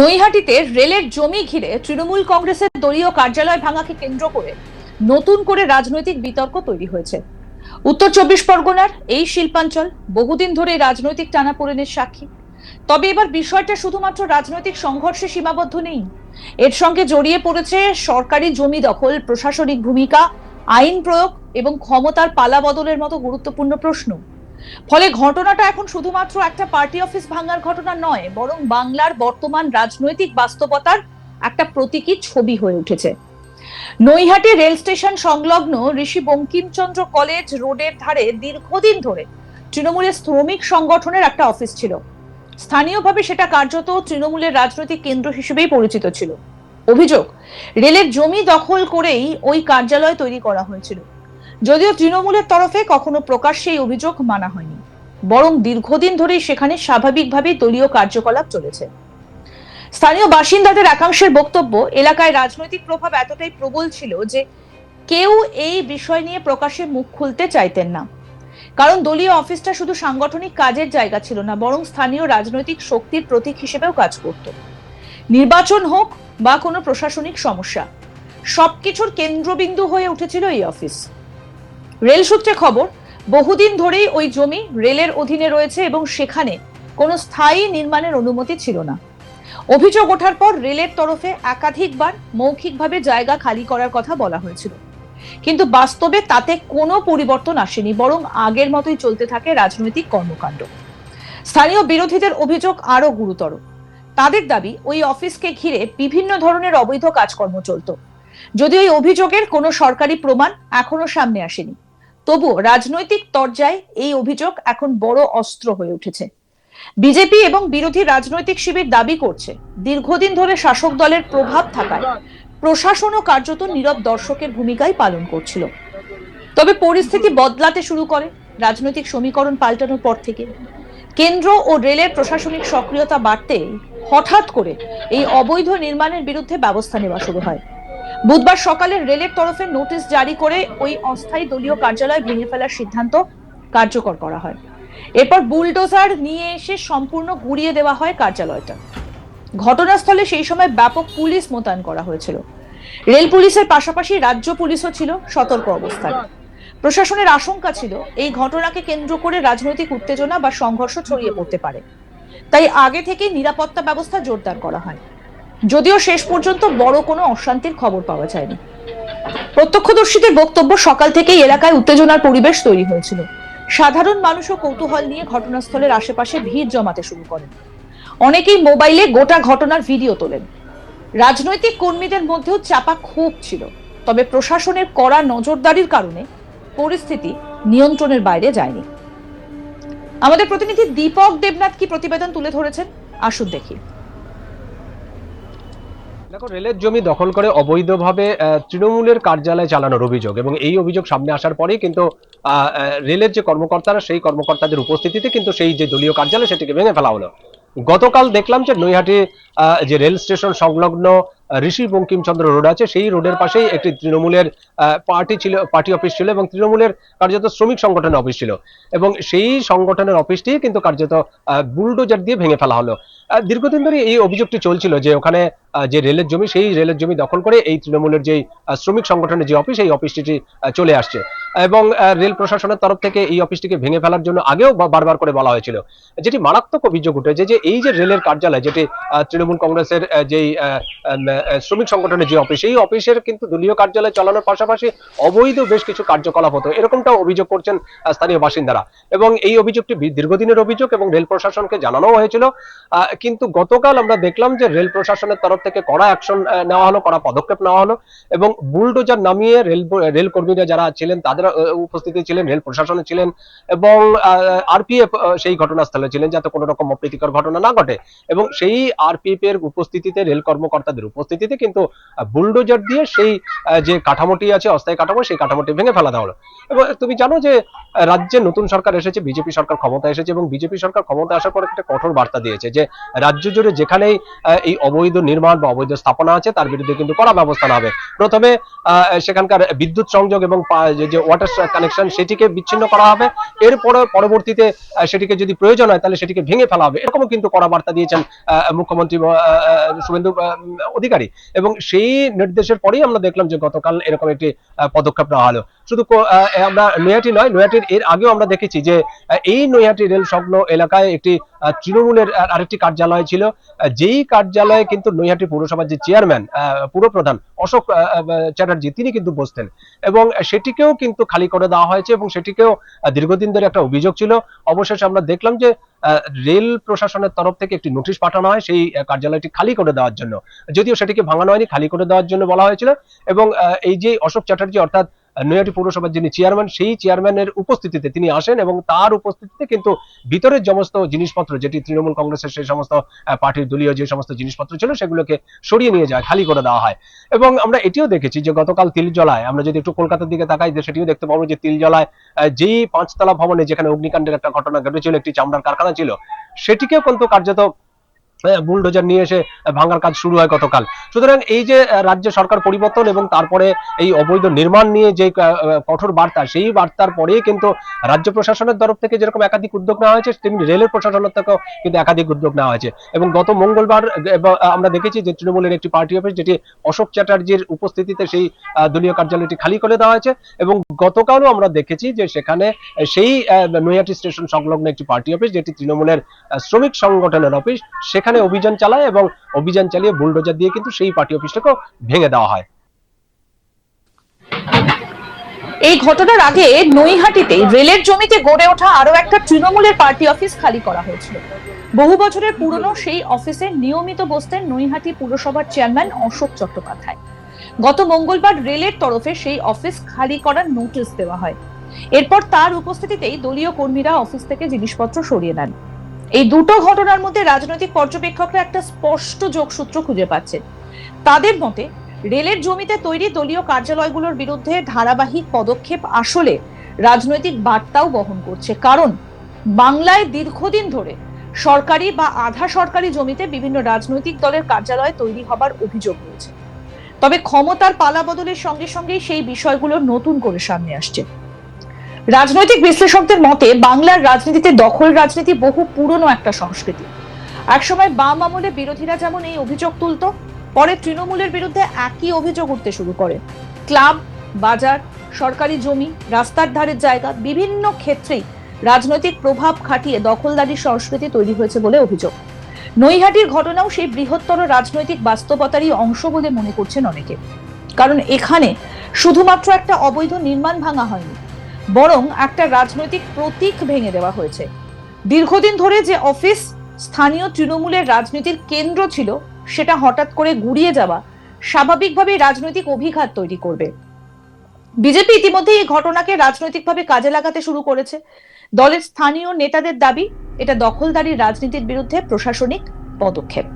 নৈহাটিতে রেলের জমি ঘিরে তৃণমূল কংগ্রেসের দলীয় কার্যালয় ভাঙাকে কেন্দ্র করে নতুন করে রাজনৈতিক বিতর্ক তৈরি হয়েছে। উত্তর চব্বিশ পরগনার এই শিল্পাঞ্চল বহুদিন ধরে রাজনৈতিক টানাপোড়েনের সাক্ষী। তবে এবার বিষয়টা শুধুমাত্র রাজনৈতিক সংঘর্ষে সীমাবদ্ধ নেই, এর সঙ্গে জড়িয়ে পড়েছে সরকারি জমি দখল, প্রশাসনিক ভূমিকা, আইন প্রয়োগ এবং ক্ষমতার পালাবদলের মতো গুরুত্বপূর্ণ প্রশ্ন। ফলে ঘটনাটা এখন শুধুমাত্র একটা পার্টি অফিস ভাঙার ঘটনা নয়, বরং বাংলার বর্তমান রাজনৈতিক বাস্তবতার একটা প্রতীকী ছবি হয়ে উঠেছে। নৈহাটি রেল স্টেশন সংলগ্ন ঋষি বঙ্কিমচন্দ্র কলেজ রোডের ধারে দীর্ঘদিন ধরে তৃণমূলের শ্রমিক সংগঠনের একটা অফিস ছিল। স্থানীয়ভাবে সেটা কার্যত তৃণমূলের রাজনৈতিক কেন্দ্র হিসেবেই পরিচিত ছিল। অভিযোগ, রেলের জমি দখল করেই ওই কার্যালয় তৈরি করা হয়েছিল। যদিও তৃণমূলের তরফে কখনো প্রকাশ্যে এই অভিযোগ মানা হয়নি, বরং দীর্ঘদিন ধরেই সেখানে স্বাভাবিকভাবে দলীয় কার্যকলাপ চলেছে। স্থানীয় বাসিন্দাদের একাংশের বক্তব্য, এলাকায় রাজনৈতিক প্রভাব এতটাই প্রবল ছিল যে কেউ এই বিষয় নিয়ে প্রকাশ্যে মুখ খুলতে চাইতেন না। কারণ দলীয় অফিসটা শুধু সাংগঠনিক কাজের জায়গা ছিল না, বরং স্থানীয় রাজনৈতিক শক্তির প্রতীক হিসেবেও কাজ করত। নির্বাচন হোক বা কোনো প্রশাসনিক সমস্যা, সবকিছুর কেন্দ্রবিন্দু হয়ে উঠেছিল এই অফিস। রেল সূত্রে খবর, বহুদিন ধরেই ওই জমি রেলের অধীনে রয়েছে এবং সেখানে কোনো স্থায়ী নির্মাণের অনুমতি ছিল না। অভিযোগ ওঠার পর রেলের তরফে একাধিকবার মৌখিকভাবে জায়গা খালি করার কথা বলা হয়েছিল, কিন্তু বাস্তবে তাতে কোনো পরিবর্তন আসেনি, বরং আগের মতোই চলতে থাকে রাজনৈতিক কর্মকাণ্ড। স্থানীয় বিরোধীদের অভিযোগ আরো গুরুতর। তাদের দাবি, ওই অফিসকে ঘিরে বিভিন্ন ধরনের অবৈধ কাজকর্ম চলত। যদিও এই অভিযোগের কোনো সরকারি প্রমাণ এখনো সামনে আসেনি, তবুও রাজনৈতিক তরজায় এই অভিযোগ এখন বড় অস্ত্র হয়ে উঠেছে। বিজেপি এবং বিরোধী রাজনৈতিক শিবির দাবি করছে, দীর্ঘদিন ধরে শাসক দলের প্রভাব থাকায় প্রশাসনও কার্যত নীরব দর্শকের ভূমিকাই পালন করছিল। তবে পরিস্থিতি বদলাতে শুরু করে রাজনৈতিক সমীকরণ পাল্টানোর পর থেকে। কেন্দ্র ও রেলের প্রশাসনিক সক্রিয়তা বাড়তে হঠাৎ করে এই অবৈধ নির্মাণের বিরুদ্ধে ব্যবস্থা নেওয়া শুরু হয়। বুধবার সকালে রেলের তরফে নোটিশ জারি করে ওই অস্থায়ী দলীয় কার্যালয় ভেঙে ফেলার সিদ্ধান্ত কার্যকর করা হয়। এরপর বুলডোজার নিয়ে এসে সম্পূর্ণ গুড়িয়ে দেওয়া হয় কার্যালয়টা। ঘটনাস্থলে সেই সময় ব্যাপক পুলিশ মোতায়েন করা হয়েছিল। রেল পুলিশের পাশাপাশি রাজ্য পুলিশও ছিল সতর্ক অবস্থায়। প্রশাসনের আশঙ্কা ছিল এই ঘটনাকে কেন্দ্র করে রাজনৈতিক উত্তেজনা বা সংঘর্ষ ছড়িয়ে পড়তে পারে, তাই আগে থেকেই নিরাপত্তা ব্যবস্থা জোরদার করা হয়। যদিও শেষ পর্যন্ত বড় কোনো অশান্তির খবর পাওয়া যায়নি। প্রত্যক্ষদর্শীদের বক্তব্য, সকাল থেকেই এলাকায় উত্তেজনার পরিবেশ তৈরি হয়েছিল। সাধারণ মানুষও কৌতূহল নিয়ে ঘটনাস্থলের আশেপাশে ভিড় জমাতে শুরু করেন। অনেকেই মোবাইলে গোটা ঘটনার ভিডিও তোলেন। রাজনৈতিক কর্মীদের মধ্যেও চাপা ক্ষোভ ছিল, তবে প্রশাসনের কড়া নজরদারির কারণে পরিস্থিতি নিয়ন্ত্রণের বাইরে যায়নি। আমাদের প্রতিনিধি দীপক দেবনাথ কি প্রতিবেদন তুলে ধরেছেন, আসুন দেখি। দেখো, রেলের জমি দখল করে অবৈধভাবে তৃণমূলের কার্যালয় চালানোর অভিযোগ, এবং এই অভিযোগ সামনে আসার পরেই কিন্তু রেলের যে কর্মকর্তারা, সেই কর্মকর্তাদের উপস্থিতিতে কিন্তু সেই যে দলীয় কার্যালয় সেটিকে ভেঙে ফেলা হলো। গতকাল দেখলাম যে নৈহাটি যে রেল স্টেশন সংলগ্ন ঋষি বঙ্কিমচন্দ্র রোড আছে, সেই রোডের পাশেই একটি তৃণমূলের পার্টি অফিস ছিল, এবং তৃণমূলের কার্যত শ্রমিক সংগঠনের অফিস ছিল, এবং সেই সংগঠনের অফিসটি কিন্তু কার্যত বুলডোজার দিয়ে ভেঙে ফেলা হলো। দীর্ঘদিন ধরে এই অভিযোগটি চলছিল যে ওখানে যে রেলের জমি, সেই রেলের জমি দখল করে এই তৃণমূলের যে শ্রমিক সংগঠনের যে অফিস, এই অফিসটি চলে আসছে, এবং রেল প্রশাসনের তরফ থেকে এই অফিসটিকে ভেঙে ফেলার জন্য আগেও বারবার করে বলা হয়েছিল। যেটি মারাত্মক অভিযোগ উঠেছে যে এই যে রেলের কার্যালয়, যেটি তৃণমূল কংগ্রেসের যেই শ্রমিক সংগঠনের যে অফিস, এই অফিসের কিন্তু দলীয় কার্যালয় চালানোর পাশাপাশি অবৈধ বেশ কিছু কার্যকলাপ হতো, এরকমটাও অভিযোগ করছেন স্থানীয় বাসিন্দারা। এবং এই অভিযোগটি দীর্ঘদিনের অভিযোগ এবং রেল প্রশাসনকে জানানো হয়েছিল, কিন্তু গতকাল আমরা দেখলাম যে রেল প্রশাসনের তরফ থেকে কড়া অ্যাকশন নেওয়া হলো, কড়া পদক্ষেপ নেওয়া হলো, এবং বুলডোজার নামিয়ে রেল কর্মীরা যারা ছিলেন তাদের উপস্থিতি ছিলেন, রেল প্রশাসনে ছিলেন, এবং আরপিএফ সেই ঘটনাস্থলে ছিলেন যাতে কোনো রকম অপ্রীতিকর ঘটনা না ঘটে। এবং সেই আরপিএফ এর উপস্থিতিতে রেল কর্মকর্তা কর্মকর্তাদের উপস্থিতিতে কিন্তু বুলডোজার দিয়ে সেই যে কাঠামোটি আছে, অস্থায়ী কাঠামো, সেই কাঠামোটি ভেঙে ফেলা দেওয়া হলো। এবং তুমি জানো যে রাজ্যে নতুন সরকার এসেছে, বিজেপি সরকার ক্ষমতা এসেছে, এবং বিজেপি সরকার ক্ষমতা আসার পর একটা কঠোর বার্তা দিয়েছে যে রাজ্য জুড়ে যেখানেই এই অবৈধ নির্মাণ বা অবৈধ স্থাপনা আছে তার বিরুদ্ধে কিন্তু কড়া ব্যবস্থা নেওয়া হবে। প্রথমে সেখানকার বিদ্যুৎ সংযোগ এবং যে ওয়াটার কানেকশন সেটিকে বিচ্ছিন্ন করা হবে, এরপরে পরবর্তীতে সেটিকে যদি প্রয়োজন হয় তাহলে সেটিকে ভেঙে ফেলা হবে, এরকমও কিন্তু কড়া বার্তা দিয়েছেন মুখ্যমন্ত্রী শুভেন্দু অধিকারী। এবং সেই নির্দেশের পরেই আমরা দেখলাম যে গতকাল এরকম একটি পদক্ষেপ নেওয়া হলো। শুধু আমরা নৈহাটি নয়, নৈহাটির এর আগেও আমরা দেখেছি যে এই নৈহাটি রেল সংলগ্ন এলাকায় একটি তৃণমূলের আরেকটি কার্যালয় ছিল, যেই কার্যালয়ে কিন্তু নৈহাটি পৌরসভার যে চেয়ারম্যান পুরপ্রধান অশোক চ্যাটার্জি তিনি কিন্তু বসতেন, এবং সেটিকেও কিন্তু খালি করে দেওয়া হয়েছে। এবং সেটিকেও দীর্ঘদিন ধরে একটা অভিযোগ ছিল। অবশেষে আমরা দেখলাম যে রেল প্রশাসনের তরফ থেকে একটি নোটিশ পাঠানো হয় সেই কার্যালয়টি খালি করে দেওয়ার জন্য, যদিও সেটিকে ভাঙানো হয়নি, খালি করে দেওয়ার জন্য বলা হয়েছিল। এবং এই যে অশোক চ্যাটার্জি অর্থাৎ নৈহাটি পৌরসভার যিনি চেয়ারম্যান, সেই চেয়ারম্যানের উপস্থিতিতে তিনি আসেন, এবং তার উপস্থিতিতে কিন্তু ভিতরের সমস্ত জিনিসপত্র, যেটি তৃণমূল কংগ্রেসের সেই সমস্ত পার্টির দলীয় যে সমস্ত জিনিসপত্র ছিল সেগুলোকে সরিয়ে নিয়ে যায়, খালি করে দেওয়া হয়। এবং আমরা এটিও দেখেছি যে গতকাল তিলজলায়, আমরা যদি একটু কলকাতার দিকে তাকাই, সেটিও দেখতে পাবো যে তিলজলায় যেই 5তলা ভবনে যেখানে অগ্নিকাণ্ডের একটা ঘটনা ঘটেছিল, একটি চামড়ার কারখানা ছিল, সেটিকেও কিন্তু কার্যত বুলডোজার নিয়ে এসে ভাঙার কাজ শুরু হয় গতকাল। সুতরাং এই যে রাজ্য সরকার পরিবর্তন এবং তারপরে এই অবৈধ নির্মাণ নিয়ে যে কঠোর বার্তা, সেই বার্তার পরেই কিন্তু রাজ্য প্রশাসনের তরফ থেকে যেরকম একাধিক উদ্যোগ নেওয়া হয়েছে, তেমনি রেলের প্রশাসনের থেকেও কিন্তু একাধিক উদ্যোগ নেওয়া হয়েছে। এবং গত মঙ্গলবার আমরা দেখেছি যে তৃণমূলের একটি পার্টি অফিস, যেটি অশোক চ্যাটার্জির উপস্থিতিতে সেই দলীয় কার্যালয়টি খালি করে দেওয়া হয়েছে। এবং গতকালও আমরা দেখেছি যে সেখানে সেই নৈহাটি স্টেশন সংলগ্ন একটি পার্টি অফিস, যেটি তৃণমূলের শ্রমিক সংগঠনের অফিস, সেখানে অভিযান চালায়, এবং অভিযান চালিয়ে বুলডোজার দিয়ে কিন্তু সেই পার্টি অফিসটাকেও ভেঙে দেওয়া হয়। এই ঘটনার আগে নৈহাটিতে রেলের জমিতে গড়ে ওঠা আরো একটা তৃণমূলের পার্টি অফিস খালি করা হয়েছিল। বহু বছরের পুরনো সেই অফিসে নিয়মিত বসতেন নৈহাটি পুরসভার চেয়ারম্যান অশোক চট্টোপাধ্যায়। গত মঙ্গলবার রেলের তরফে সেই অফিস খালি করার নোটিশ দেওয়া হয়। এরপর তার উপস্থিতিতেই দলীয় কর্মীরা অফিস থেকে জিনিসপত্র সরিয়ে নেন। এই দুটো ঘটনার মধ্যে রাজনৈতিক পর্যবেক্ষকরা একটা স্পষ্ট যোগসূত্র খুঁজে পাচ্ছেন। তাদের মতে রেলের জমিতে তৈরি দলীয় কার্যালয়গুলোর বিরুদ্ধে ধারাবাহিক পদক্ষেপ আসলে রাজনৈতিক বার্তাও বহন করছে। কারণ বাংলায় দীর্ঘদিন ধরে সরকারি বা আধা সরকারি জমিতে বিভিন্ন রাজনৈতিক দলের কার্যালয় তৈরি হবার অভিযোগ রয়েছে। তবে ক্ষমতার পালা বদলের সঙ্গে সঙ্গেই সেই বিষয়গুলো নতুন করে সামনে আসছে। রাজনৈতিক বিশ্লেষকদের মতে বাংলার রাজনীতিতে দখল রাজনীতি বহু পুরনো একটা সংস্কৃতি। একসময় বাম আমলে বিরোধীরা যেমন এই অভিযোগ তুলতো, পরে তৃণমূলের বিরুদ্ধে একই অভিযোগ উঠতে শুরু করে। ক্লাব, বাজার, সরকারি জমি, রাস্তার ধারের জায়গা, বিভিন্ন ক্ষেত্রেই রাজনৈতিক প্রভাব খাটিয়ে দখলদারির সংস্কৃতি তৈরি হয়েছে বলে অভিযোগ। নৈহাটির ঘটনাও সেই বৃহত্তর রাজনৈতিক বাস্তবতারই অংশ বলে মনে করছেন অনেকে। কারণ এখানে শুধুমাত্র একটা অবৈধ নির্মাণ ভাঙা হয়নি, বরং একটা রাজনৈতিক প্রতীক ভেঙে দেওয়া হয়েছে। দীর্ঘদিন ধরে যে অফিস স্থানীয় তৃণমূলের রাজনীতির কেন্দ্র ছিল, সেটা হঠাৎ করে গুড়িয়ে যাওয়া স্বাভাবিকভাবেই রাজনৈতিক অভিঘাত তৈরি করবে। বিজেপি ইতিমধ্যে এই ঘটনাকে রাজনৈতিকভাবে কাজে লাগাতে শুরু করেছে। দলের স্থানীয় নেতাদের দাবি, এটা দখলদারি রাজনীতির বিরুদ্ধে প্রশাসনিক পদক্ষেপ।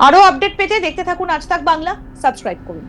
আরো আপডেট পেতে দেখতে থাকুন আজ তাক বাংলা, সাবস্ক্রাইব করুন।